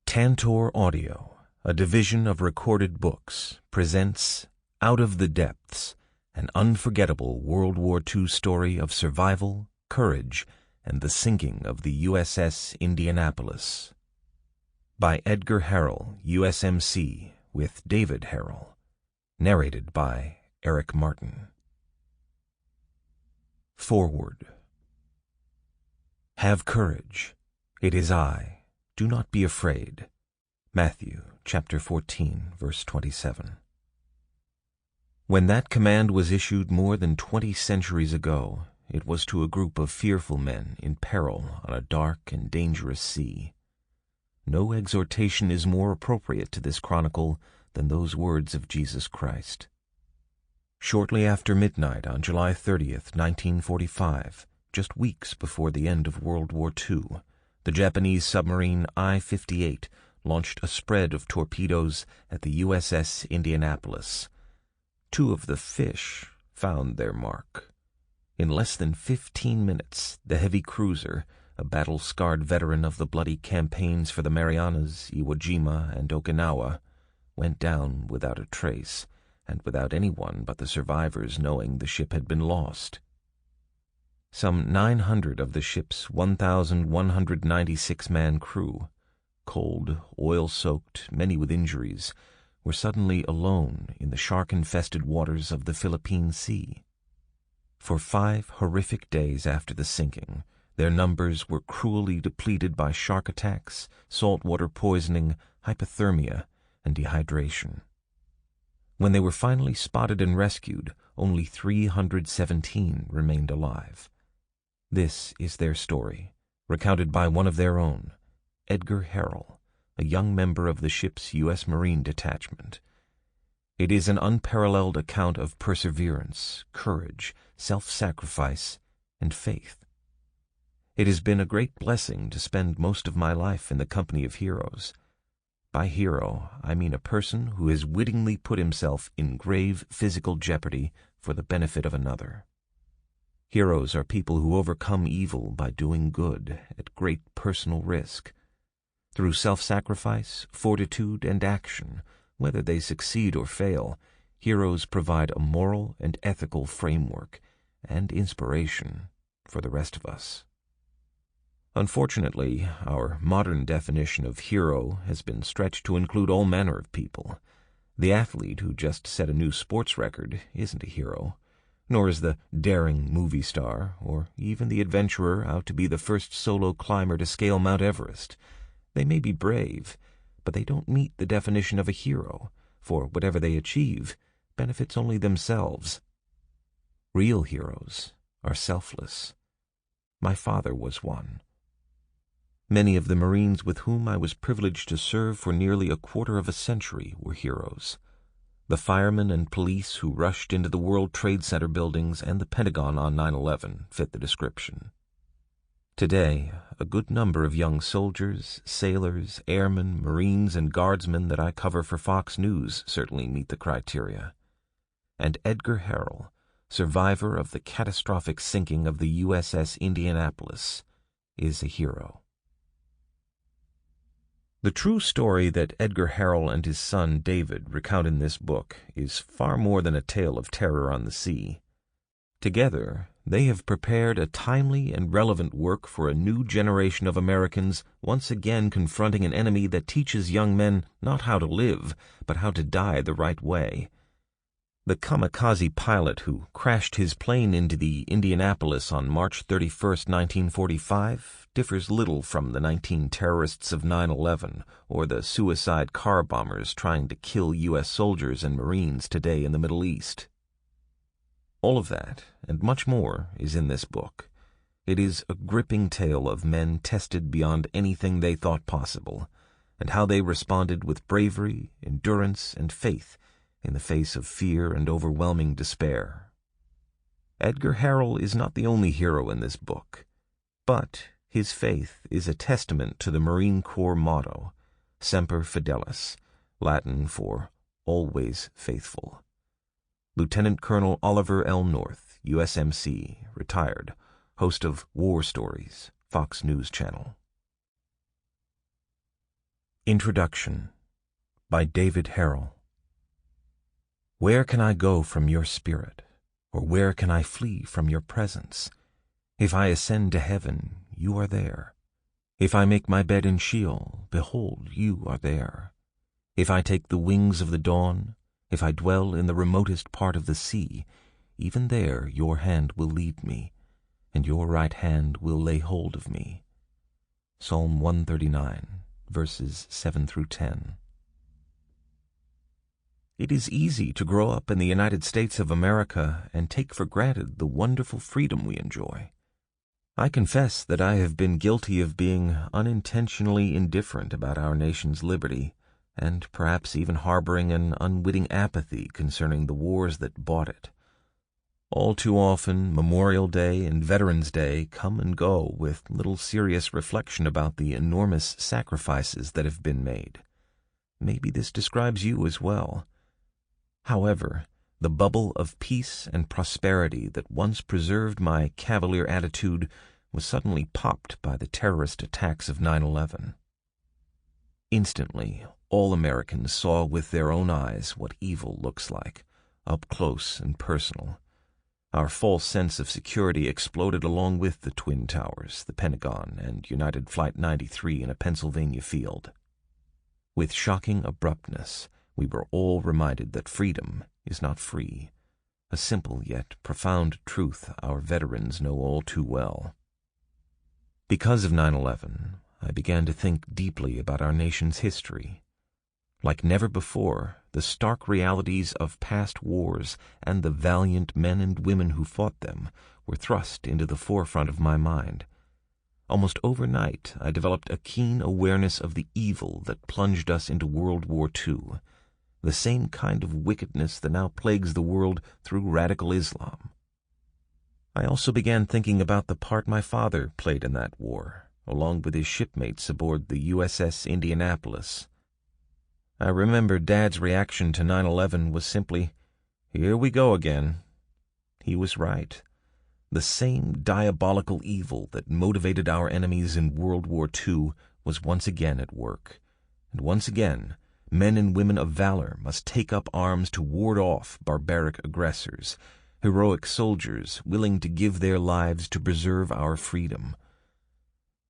Tantor Audio, a division of Recorded Books, presents Out of the Depths, an unforgettable World War II story of survival, courage, and the sinking of the USS Indianapolis. By Edgar Harrell, USMC, with David Harrell. Narrated by Eric Martin. Foreword. Have courage. It is I. Do not be afraid. Matthew, chapter 14, verse 27. When that command was issued more than 20 centuries ago, it was to a group of fearful men in peril on a dark and dangerous sea. No exhortation is more appropriate to this chronicle than those words of Jesus Christ. Shortly after midnight on July 30th, 1945, just weeks before the end of World War II, the Japanese submarine I-58 launched a spread of torpedoes at the USS Indianapolis. 2 of the fish found their mark. In less than 15 minutes, the heavy cruiser, a battle-scarred veteran of the bloody campaigns for the Marianas, Iwo Jima, and Okinawa, went down without a trace, and without anyone but the survivors knowing the ship had been lost. Some 900 of the ship's 1,196-man crew, cold, oil-soaked, many with injuries, were suddenly alone in the shark-infested waters of the Philippine Sea. For 5 horrific days after the sinking, their numbers were cruelly depleted by shark attacks, saltwater poisoning, hypothermia, and dehydration. When they were finally spotted and rescued, only 317 remained alive. This is their story, recounted by one of their own, Edgar Harrell, a young member of the ship's U.S. Marine detachment. It is an unparalleled account of perseverance, courage, self-sacrifice, and faith. It has been a great blessing to spend most of my life in the company of heroes. By hero, I mean a person who has wittingly put himself in grave physical jeopardy for the benefit of another. Heroes are people who overcome evil by doing good at great personal risk. Through self-sacrifice, fortitude, and action, whether they succeed or fail, heroes provide a moral and ethical framework and inspiration for the rest of us. Unfortunately, our modern definition of hero has been stretched to include all manner of people. The athlete who just set a new sports record isn't a hero, nor is the daring movie star, or even the adventurer out to be the first solo climber to scale Mount Everest. They may be brave, but they don't meet the definition of a hero, for whatever they achieve benefits only themselves. Real heroes are selfless. My father was one. Many of the Marines with whom I was privileged to serve for nearly a quarter of a century were heroes. The firemen and police who rushed into the World Trade Center buildings and the Pentagon on 9/11 fit the description. Today, a good number of young soldiers, sailors, airmen, Marines, and guardsmen that I cover for Fox News certainly meet the criteria. And Edgar Harrell, survivor of the catastrophic sinking of the USS Indianapolis, is a hero. The true story that Edgar Harrell and his son David recount in this book is far more than a tale of terror on the sea. Together, they have prepared a timely and relevant work for a new generation of Americans once again confronting an enemy that teaches young men not how to live, but how to die the right way. The kamikaze pilot who crashed his plane into the Indianapolis on March 31st, 1945, differs little from the 19 terrorists of 9/11 or the suicide car bombers trying to kill U.S. soldiers and Marines today in the Middle East. All of that, and much more, is in this book. It is a gripping tale of men tested beyond anything they thought possible, and how they responded with bravery, endurance, and faith in the face of fear and overwhelming despair. Edgar Harrell is not the only hero in this book, but his faith is a testament to the Marine Corps motto, Semper Fidelis, Latin for always faithful. Lieutenant Colonel Oliver L. North, USMC, retired, host of War Stories, Fox News Channel. Introduction by David Harrell. Where can I go from your spirit, or where can I flee from your presence? If I ascend to heaven, you are there. If I make my bed in Sheol, behold, you are there. If I take the wings of the dawn, if I dwell in the remotest part of the sea, even there your hand will lead me, and your right hand will lay hold of me. Psalm 139, verses 7 through 10. It is easy to grow up in the United States of America and take for granted the wonderful freedom we enjoy. I confess that I have been guilty of being unintentionally indifferent about our nation's liberty, and perhaps even harboring an unwitting apathy concerning the wars that bought it. All too often, Memorial Day and Veterans Day come and go with little serious reflection about the enormous sacrifices that have been made. Maybe this describes you as well. However, the bubble of peace and prosperity that once preserved my cavalier attitude was suddenly popped by the terrorist attacks of 9/11. Instantly, all Americans saw with their own eyes what evil looks like, up close and personal. Our false sense of security exploded along with the Twin Towers, the Pentagon, and United Flight 93 in a Pennsylvania field. With shocking abruptness, we were all reminded that freedom is not free, a simple yet profound truth our veterans know all too well. Because of 9/11, I began to think deeply about our nation's history. Like never before, the stark realities of past wars and the valiant men and women who fought them were thrust into the forefront of my mind. Almost overnight, I developed a keen awareness of the evil that plunged us into World War II, the same kind of wickedness that now plagues the world through radical Islam. I also began thinking about the part my father played in that war, along with his shipmates aboard the USS Indianapolis. I remember Dad's reaction to 9/11 was simply, "Here we go again." He was right. The same diabolical evil that motivated our enemies in World War II was once again at work. And once again, men and women of valor must take up arms to ward off barbaric aggressors, heroic soldiers willing to give their lives to preserve our freedom.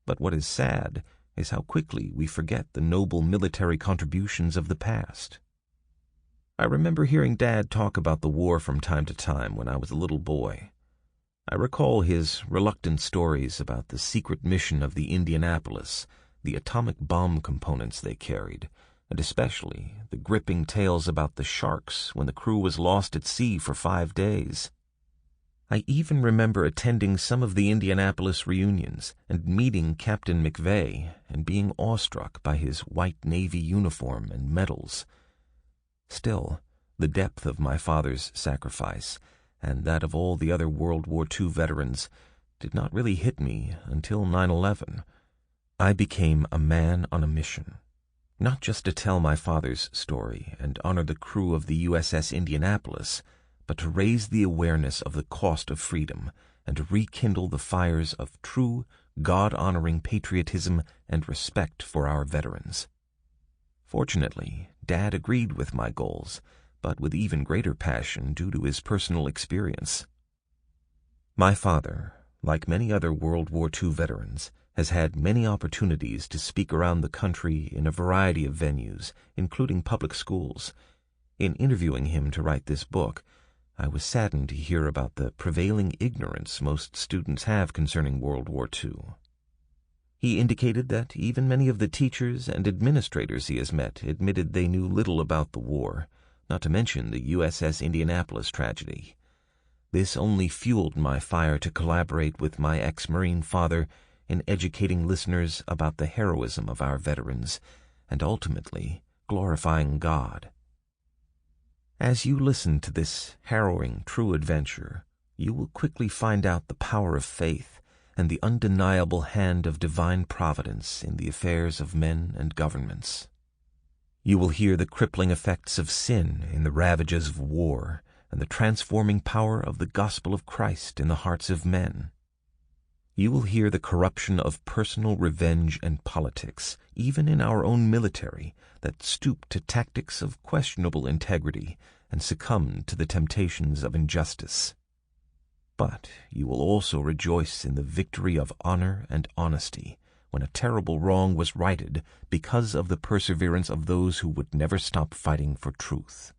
But what is sad is how quickly we forget the noble military contributions of the past. I remember hearing Dad talk about the war from time to time when I was a little boy. I recall his reluctant stories about the secret mission of the Indianapolis, the atomic bomb components they carried, and especially the gripping tales about the sharks when the crew was lost at sea for 5 days. I even remember attending some of the Indianapolis reunions and meeting Captain McVeigh and being awestruck by his white Navy uniform and medals. Still, the depth of my father's sacrifice, and that of all the other World War II veterans, did not really hit me until 9/11. I became a man on a mission, not just to tell my father's story and honor the crew of the USS Indianapolis, but to raise the awareness of the cost of freedom and to rekindle the fires of true, God-honoring patriotism and respect for our veterans. Fortunately, Dad agreed with my goals, but with even greater passion due to his personal experience. My father, like many other World War II veterans, has had many opportunities to speak around the country in a variety of venues, including public schools. In interviewing him to write this book, I was saddened to hear about the prevailing ignorance most students have concerning World War II. He indicated that even many of the teachers and administrators he has met admitted they knew little about the war, not to mention the USS Indianapolis tragedy. This only fueled my fire to collaborate with my ex-Marine father in educating listeners about the heroism of our veterans and ultimately glorifying God. As you listen to this harrowing true adventure, you will quickly find out the power of faith and the undeniable hand of divine providence in the affairs of men and governments. You will hear the crippling effects of sin in the ravages of war and the transforming power of the gospel of Christ in the hearts of men. You will hear the corruption of personal revenge and politics, even in our own military, that stoop to tactics of questionable integrity and succumb to the temptations of injustice. But you will also rejoice in the victory of honor and honesty, when a terrible wrong was righted because of the perseverance of those who would never stop fighting for truth.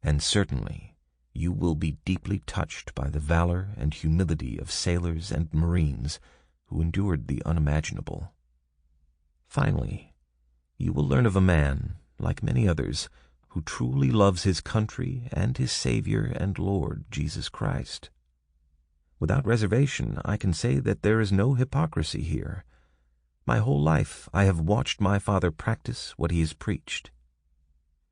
And certainly, you will be deeply touched by the valor and humility of sailors and Marines who endured the unimaginable. Finally, you will learn of a man, like many others, who truly loves his country and his Savior and Lord Jesus Christ. Without reservation, I can say that there is no hypocrisy here. My whole life I have watched my father practice what he has preached.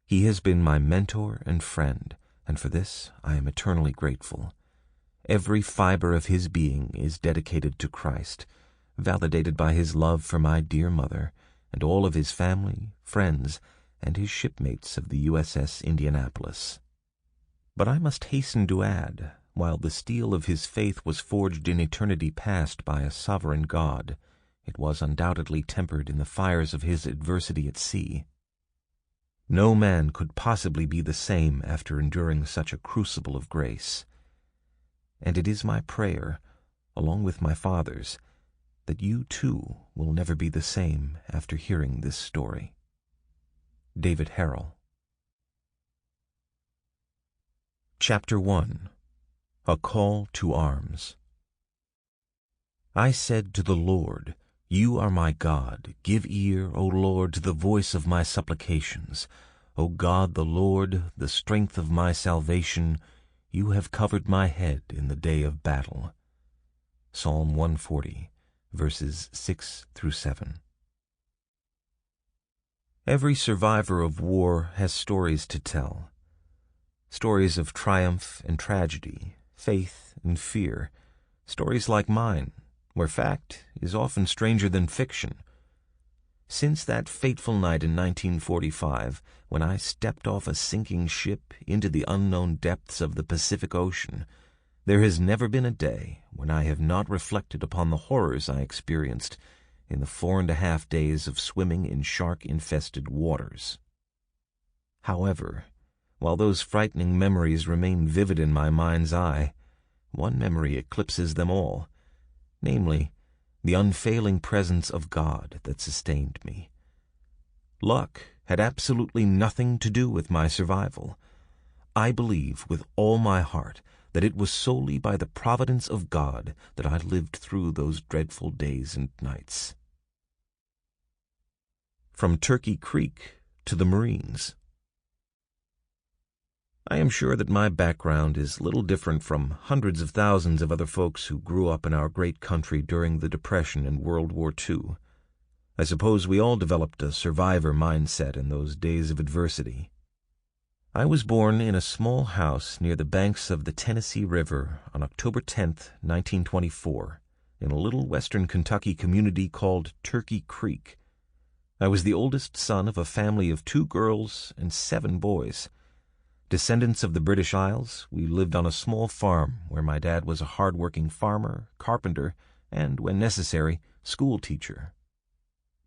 He has been my mentor and friend, and for this I am eternally grateful. Every fiber of his being is dedicated to Christ, validated by his love for my dear mother, and all of his family, friends, and his shipmates of the USS Indianapolis. But I must hasten to add, while the steel of his faith was forged in eternity past by a sovereign God, it was undoubtedly tempered in the fires of his adversity at sea. No man could possibly be the same after enduring such a crucible of grace. And it is my prayer, along with my father's, that you too will never be the same after hearing this story. David Harrell. Chapter 1. A Call to Arms. I said to the Lord, You are my God. Give ear, O Lord, to the voice of my supplications. O God, the Lord, the strength of my salvation, you have covered my head in the day of battle. Psalm 140, verses 6 through 7. Every survivor of war has stories to tell. Stories of triumph and tragedy, faith and fear. Stories like mine, where fact is often stranger than fiction. Since that fateful night in 1945, when I stepped off a sinking ship into the unknown depths of the Pacific Ocean, there has never been a day when I have not reflected upon the horrors I experienced in the 4.5 days of swimming in shark-infested waters. However, while those frightening memories remain vivid in my mind's eye, one memory eclipses them all, namely, the unfailing presence of God that sustained me. Luck had absolutely nothing to do with my survival. I believe with all my heart that it was solely by the providence of God that I lived through those dreadful days and nights. From Turkey Creek to the Marines. I am sure that my background is little different from hundreds of thousands of other folks who grew up in our great country during the Depression and World War II. I suppose we all developed a survivor mindset in those days of adversity. I was born in a small house near the banks of the Tennessee River on October 10th, 1924, in a little western Kentucky community called Turkey Creek. I was the oldest son of a family of 2 girls and 7 boys. Descendants of the British Isles, we lived on a small farm where my dad was a hard-working farmer, carpenter, and, when necessary, school teacher.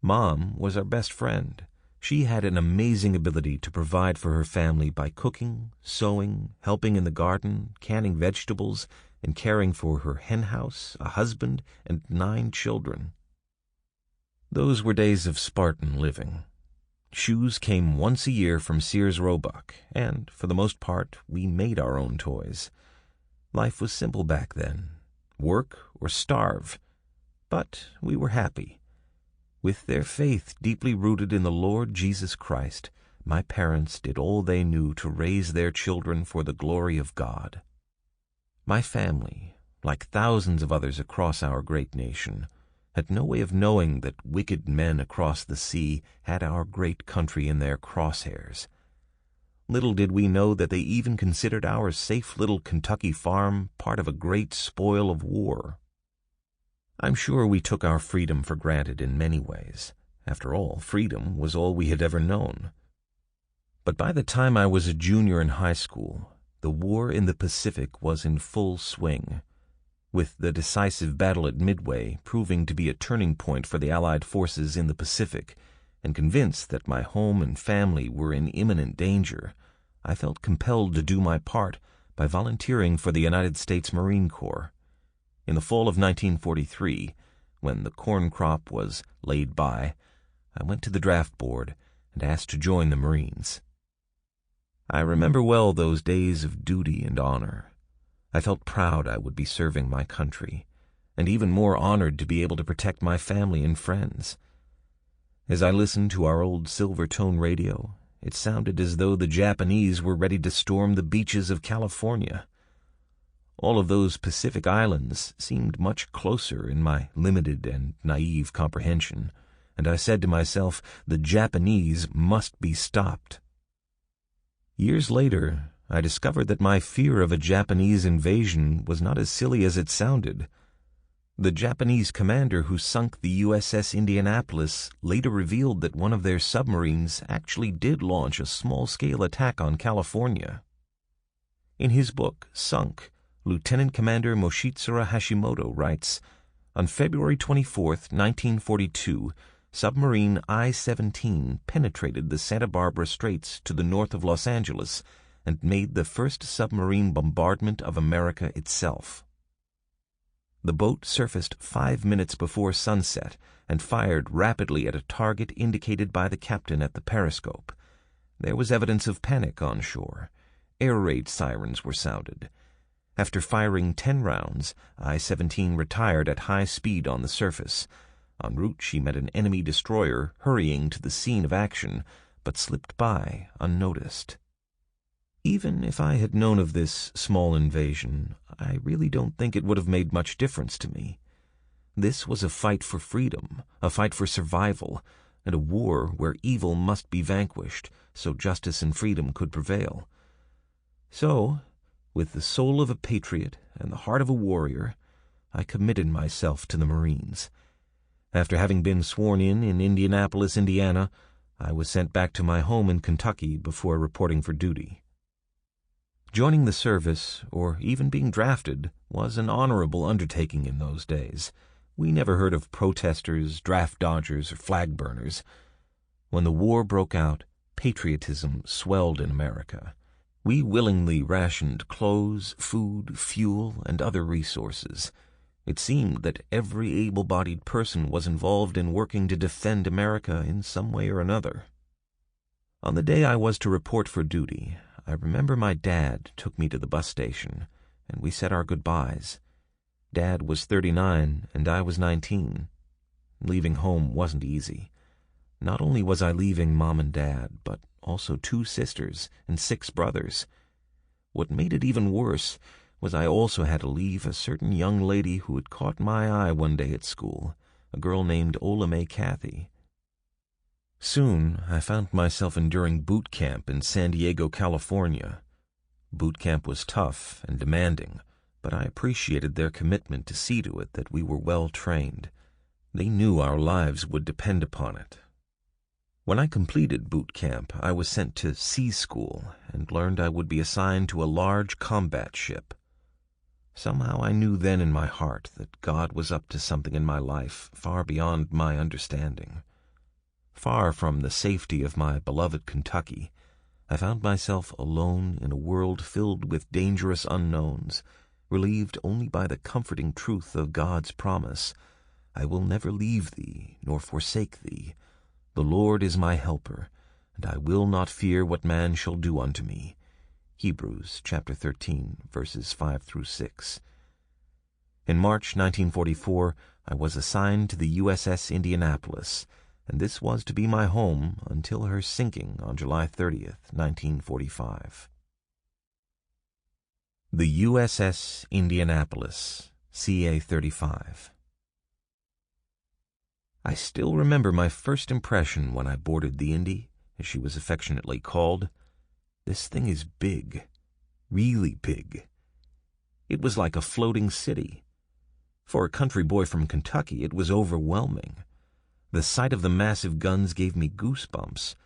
Mom was our best friend. She had an amazing ability to provide for her family by cooking, sewing, helping in the garden, canning vegetables, and caring for her henhouse, a husband, and 9 children. Those were days of Spartan living. Shoes came once a year from Sears Roebuck, and, for the most part, we made our own toys. Life was simple back then. Work or starve. But we were happy. With their faith deeply rooted in the Lord Jesus Christ, my parents did all they knew to raise their children for the glory of God. My family, like thousands of others across our great nation, had no way of knowing that wicked men across the sea had our great country in their crosshairs. Little did we know that they even considered our safe little Kentucky farm part of a great spoil of war. I'm sure we took our freedom for granted in many ways. After all, freedom was all we had ever known. But by the time I was a junior in high school, the war in the Pacific was in full swing. with the decisive battle at Midway proving to be a turning point for the Allied forces in the Pacific, and convinced that my home and family were in imminent danger, I felt compelled to do my part by volunteering for the United States Marine Corps. In the fall of 1943, when the corn crop was laid by, I went to the draft board and asked to join the Marines. I remember well those days of duty and honor. I felt proud I would be serving my country, and even more honored to be able to protect my family and friends. As I listened to our old silver-tone radio, it sounded as though the Japanese were ready to storm the beaches of California. All of those Pacific islands seemed much closer in my limited and naive comprehension, and I said to myself, the Japanese must be stopped. Years later, I discovered that my fear of a Japanese invasion was not as silly as it sounded. The Japanese commander who sunk the USS Indianapolis later revealed that one of their submarines actually did launch a small-scale attack on California. In his book, Sunk, Lieutenant Commander Moshitsura Hashimoto writes, "On February 24, 1942, submarine I-17 penetrated the Santa Barbara Straits to the north of Los Angeles and made the first submarine bombardment of America itself. The boat surfaced 5 minutes before sunset and fired rapidly at a target indicated by the captain at the periscope. There was evidence of panic on shore. Air raid sirens were sounded. After firing 10 rounds, I-17 retired at high speed on the surface. En route, she met an enemy destroyer hurrying to the scene of action, but slipped by unnoticed." Even if I had known of this small invasion, I really don't think it would have made much difference to me. This was a fight for freedom, a fight for survival, and a war where evil must be vanquished so justice and freedom could prevail. So, with the soul of a patriot and the heart of a warrior, I committed myself to the Marines. After having been sworn in Indianapolis, Indiana, I was sent back to my home in Kentucky before reporting for duty. Joining the service, or even being drafted, was an honorable undertaking in those days. We never heard of protesters, draft dodgers, or flag burners. When the war broke out, patriotism swelled in America. We willingly rationed clothes, food, fuel, and other resources. It seemed that every able-bodied person was involved in working to defend America in some way or another. On the day I was to report for duty, I remember my dad took me to the bus station, and we said our goodbyes. Dad was 39, and I was 19. Leaving home wasn't easy. Not only was I leaving Mom and Dad, but also 2 sisters and 6 brothers. What made it even worse was I also had to leave a certain young lady who had caught my eye one day at school, a girl named Ola Mae Cathy. Soon, I found myself enduring boot camp in San Diego, California. Boot camp was tough and demanding, but I appreciated their commitment to see to it that we were well trained. They knew our lives would depend upon it. When I completed boot camp, I was sent to sea school and learned I would be assigned to a large combat ship. Somehow I knew then in my heart that God was up to something in my life far beyond my understanding. Far from the safety of my beloved Kentucky, I found myself alone in a world filled with dangerous unknowns, relieved only by the comforting truth of God's promise, "I will never leave thee, nor forsake thee. The Lord is my helper, and I will not fear what man shall do unto me." Hebrews chapter 13, verses 5 through 6. In March 1944, I was assigned to the USS Indianapolis, and this was to be my home until her sinking on July 30th, 1945. The USS Indianapolis, CA-35. I still remember my first impression when I boarded the Indy, as she was affectionately called. This thing is big, really big. It was like a floating city. For a country boy from Kentucky, it was overwhelming. The sight of the massive guns gave me goosebumps.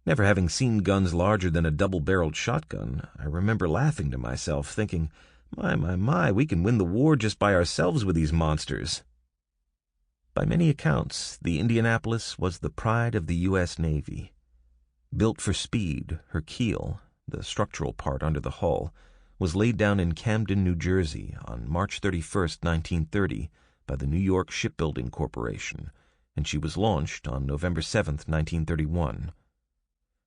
Never having seen guns larger than a double-barreled shotgun, I remember laughing to myself, thinking, My, we can win the war just by ourselves with these monsters." By many accounts, the Indianapolis was the pride of the U.S. Navy. Built for speed, her keel, the structural part under the hull, was laid down in Camden, New Jersey on March 31, 1930, by the New York Shipbuilding Corporation, and she was launched on November 7, 1931.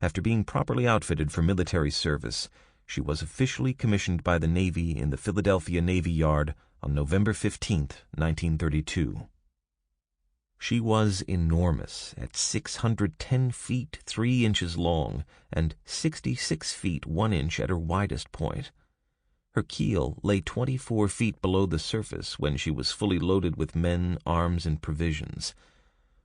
After being properly outfitted for military service, she was officially commissioned by the Navy in the Philadelphia Navy Yard on November 15, 1932. She was enormous, at 610 feet 3 inches long and 66 feet 1 inch at her widest point. Her keel lay 24 feet below the surface when she was fully loaded with men, arms, and provisions.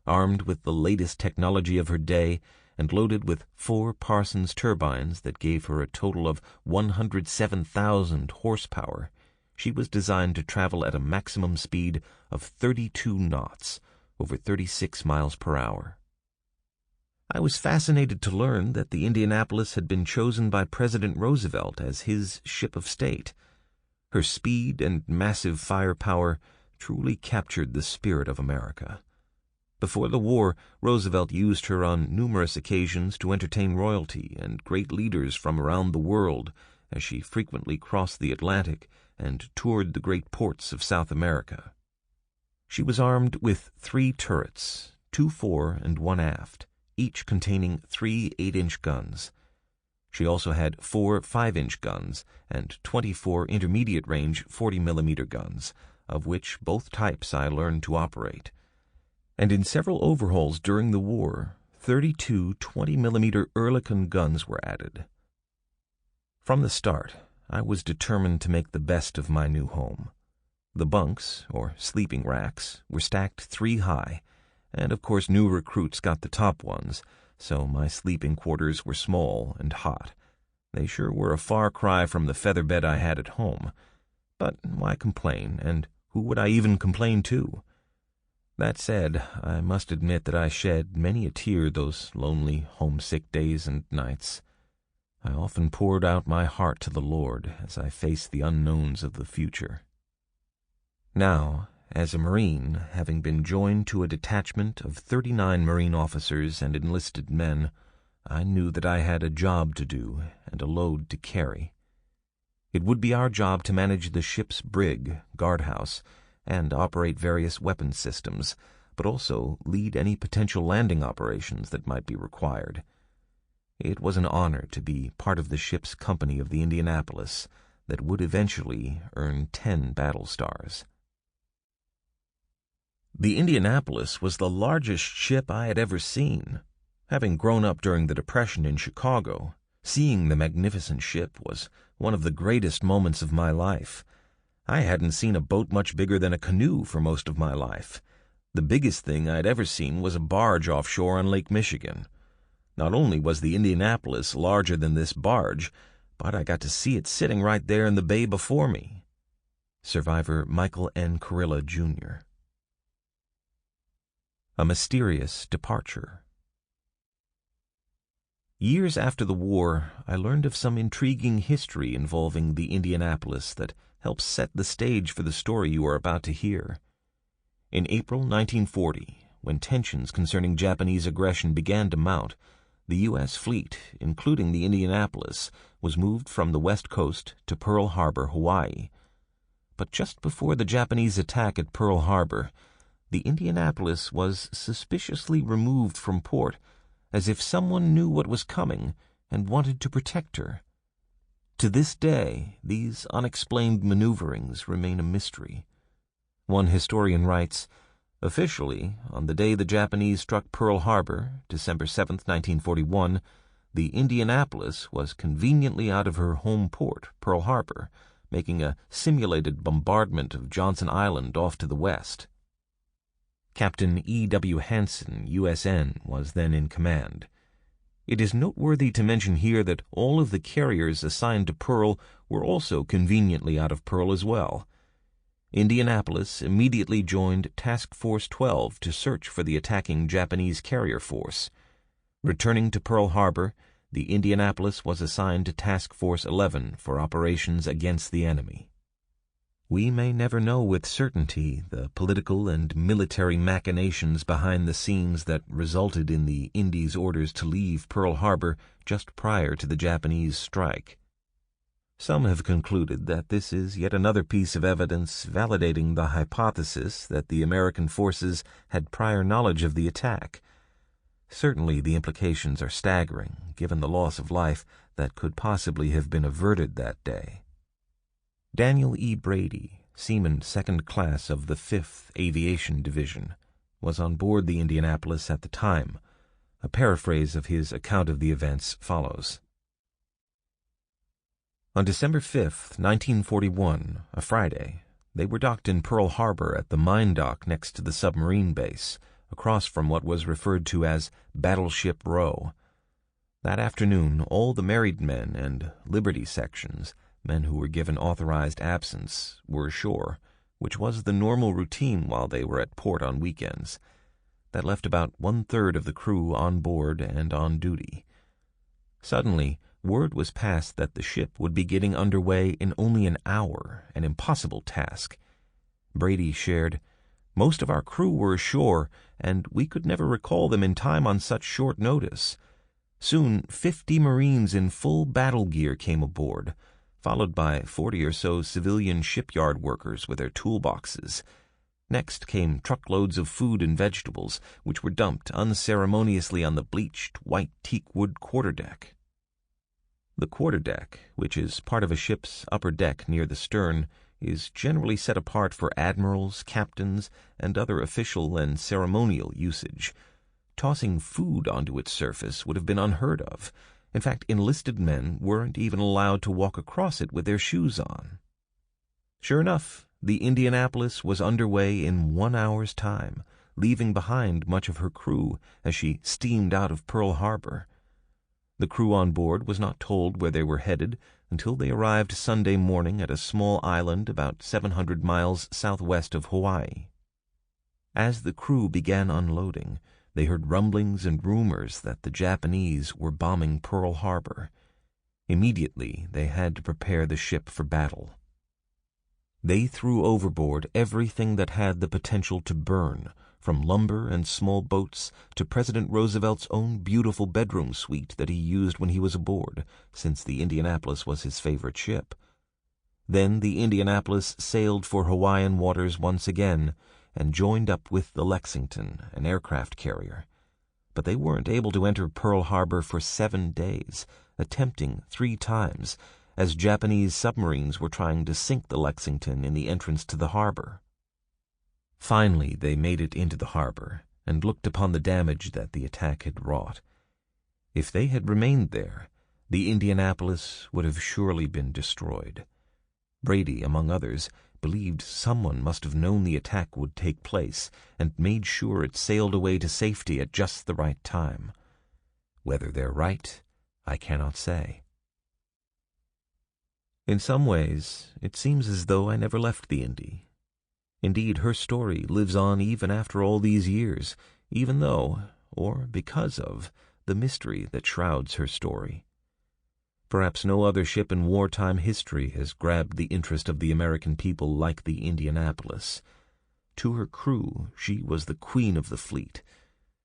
Armed with the latest technology of her day and loaded with 4 Parsons turbines that gave her a total of 107,000 horsepower, she was designed to travel at a maximum speed of 32 knots, over 36 miles per hour. I was fascinated to learn that the Indianapolis had been chosen by President Roosevelt as his ship of state. Her speed and massive firepower truly captured the spirit of America. Before the war, Roosevelt used her on numerous occasions to entertain royalty and great leaders from around the world as she frequently crossed the Atlantic and toured the great ports of South America. She was armed with 3 turrets, 2 fore and 1 aft, each containing 3 8-inch guns. She also had 4 5-inch guns and 24 intermediate-range 40mm guns, of which both types I learned to operate. And in several overhauls during the war, 32 20mm Oerlikon guns were added. From the start, I was determined to make the best of my new home. The bunks, or sleeping racks, were stacked 3 high, and of course new recruits got the top ones, so my sleeping quarters were small and hot. They sure were a far cry from the feather bed I had at home. But why complain, and who would I even complain to? That said, I must admit that I shed many a tear those lonely, homesick days and nights. I often poured out my heart to the Lord as I faced the unknowns of the future. Now, as a Marine, having been joined to a detachment of 39 Marine officers and enlisted men, I knew that I had a job to do and a load to carry. It would be our job to manage the ship's brig, guardhouse, and operate various weapon systems, but also lead any potential landing operations that might be required. It was an honor to be part of the ship's company of the Indianapolis that would eventually earn 10 battle stars. The Indianapolis was the largest ship I had ever seen. Having grown up during the Depression in Chicago, seeing the magnificent ship was one of the greatest moments of my life. I hadn't seen a boat much bigger than a canoe for most of my life. The biggest thing I'd ever seen was a barge offshore on Lake Michigan. Not only was the Indianapolis larger than this barge, but I got to see it sitting right there in the bay before me. Survivor Michael N. Kurilla, Jr. A mysterious departure. Years after the war, I learned of some intriguing history involving the Indianapolis that helps set the stage for the story you are about to hear. In April 1940, when tensions concerning Japanese aggression began to mount, the U.S. fleet, including the Indianapolis, was moved from the West Coast to Pearl Harbor, Hawaii. But just before the Japanese attack at Pearl Harbor, the Indianapolis was suspiciously removed from port, as if someone knew what was coming and wanted to protect her. To this day, these unexplained maneuverings remain a mystery. One historian writes, "Officially, on the day the Japanese struck Pearl Harbor, December 7, 1941, the Indianapolis was conveniently out of her home port, Pearl Harbor, making a simulated bombardment of Johnson Island off to the west." Captain E.W. Hansen, USN, was then in command. It is noteworthy to mention here that all of the carriers assigned to Pearl were also conveniently out of Pearl as well. Indianapolis immediately joined Task Force 12 to search for the attacking Japanese carrier force. Returning to Pearl Harbor, the Indianapolis was assigned to Task Force 11 for operations against the enemy. We may never know with certainty the political and military machinations behind the scenes that resulted in the Indy's orders to leave Pearl Harbor just prior to the Japanese strike. Some have concluded that this is yet another piece of evidence validating the hypothesis that the American forces had prior knowledge of the attack. Certainly the implications are staggering, given the loss of life that could possibly have been averted that day. Daniel E. Brady, seaman second class of the 5th Aviation Division, was on board the Indianapolis at the time. A paraphrase of his account of the events follows. On December 5, 1941, a Friday, they were docked in Pearl Harbor at the mine dock next to the submarine base, across from what was referred to as Battleship Row. That afternoon, all the married men and Liberty sections, men who were given authorized absence, were ashore, which was the normal routine while they were at port on weekends. That left about 1/3 of the crew on board and on duty. Suddenly, word was passed that the ship would be getting underway in only an hour, an impossible task. Brady shared, "Most of our crew were ashore, and we could never recall them in time on such short notice. Soon 50 Marines in full battle gear came aboard, followed by 40 or so civilian shipyard workers with their toolboxes. Next came truckloads of food and vegetables, which were dumped unceremoniously on the bleached white teakwood quarterdeck." The quarterdeck, which is part of a ship's upper deck near the stern, is generally set apart for admirals, captains, and other official and ceremonial usage. Tossing food onto its surface would have been unheard of. In fact, enlisted men weren't even allowed to walk across it with their shoes on. Sure enough, the Indianapolis was underway in 1 hour's time, leaving behind much of her crew as she steamed out of Pearl Harbor. The crew on board was not told where they were headed until they arrived Sunday morning at a small island about 700 miles southwest of Hawaii. As the crew began unloading, they heard rumblings and rumors that the Japanese were bombing Pearl Harbor. Immediately, they had to prepare the ship for battle. They threw overboard everything that had the potential to burn, from lumber and small boats to President Roosevelt's own beautiful bedroom suite that he used when he was aboard, since the Indianapolis was his favorite ship. Then the Indianapolis sailed for Hawaiian waters once again and joined up with the Lexington, an aircraft carrier. But they weren't able to enter Pearl Harbor for 7 days, attempting 3 times, as Japanese submarines were trying to sink the Lexington in the entrance to the harbor. Finally, they made it into the harbor and looked upon the damage that the attack had wrought. If they had remained there, the Indianapolis would have surely been destroyed. Brady, among others, believed someone must have known the attack would take place and made sure it sailed away to safety at just the right time. Whether they're right, I cannot say. In some ways, it seems as though I never left the Indy. Indeed, her story lives on even after all these years, even though, or because of, the mystery that shrouds her story. Perhaps no other ship in wartime history has grabbed the interest of the American people like the Indianapolis. To her crew, she was the queen of the fleet.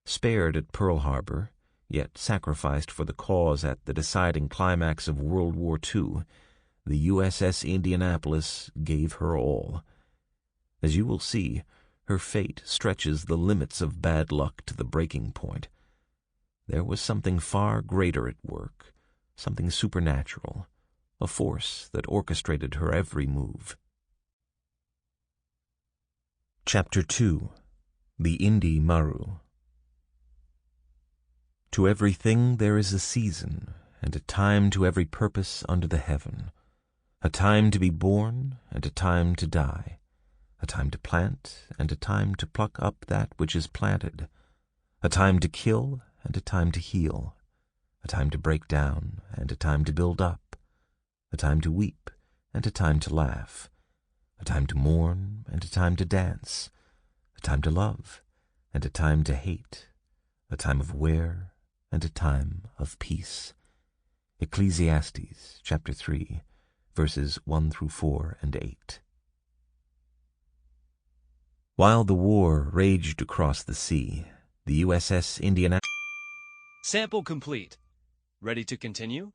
Spared at Pearl Harbor, yet sacrificed for the cause at the deciding climax of World War II, the USS Indianapolis gave her all. As you will see, her fate stretches the limits of bad luck to the breaking point. There was something far greater at work, something supernatural, a force that orchestrated her every move. Chapter 2. The Indy Maru. To everything there is a season, and a time to every purpose under the heaven, a time to be born and a time to die, a time to plant and a time to pluck up that which is planted, a time to kill and a time to heal, a time to break down and a time to build up, a time to weep and a time to laugh, a time to mourn and a time to dance, a time to love and a time to hate, a time of wear and a time of peace. Ecclesiastes chapter 3, verses 1 through 4 and 8. While the war raged across the sea, the USS Indianapolis... Sample complete. Ready to continue?